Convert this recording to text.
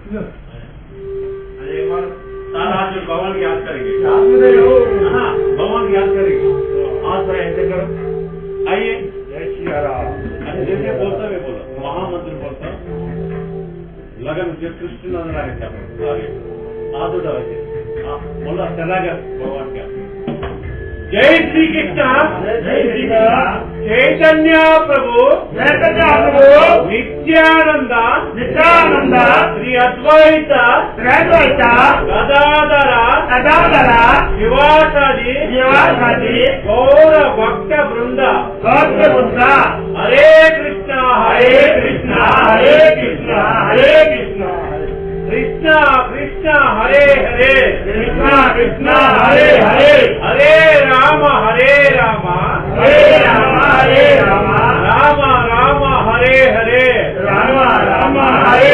अरे एक बार सारा आज भगवान की याद करेंगे, भगवान की याद करेंगे। आज थोड़ा ऐसे करो, आइए। जय श्री राम। अरे जैसे बोलता मैं बोला महामंत्र बोलता लगन जो कृष्ण नजर आए थे आगे आज उठाए बोला चला गया भगवान का। जय श्री कृष्ण, जय श्री कृष्ण। चैतन्य प्रभु, चैतन्य प्रभु, नित्यानंद, नित्यानंद, श्री अद्वैत, त्रैद्वैत, गदाधर, गदाधर, शिवासादि, शिवासादि, गौर भक्त वृंद, भक्त वृंद, हरे कृष्ण हरे कृष्ण, हरे कृष्ण, हरे कृष्ण, कृष्ण कृष्ण हरे हरे, कृष्ण कृष्ण हरे हरे, हरे राम हरे राम, हरे राम हरे राम, राम राम हरे हरे, राम राम हरे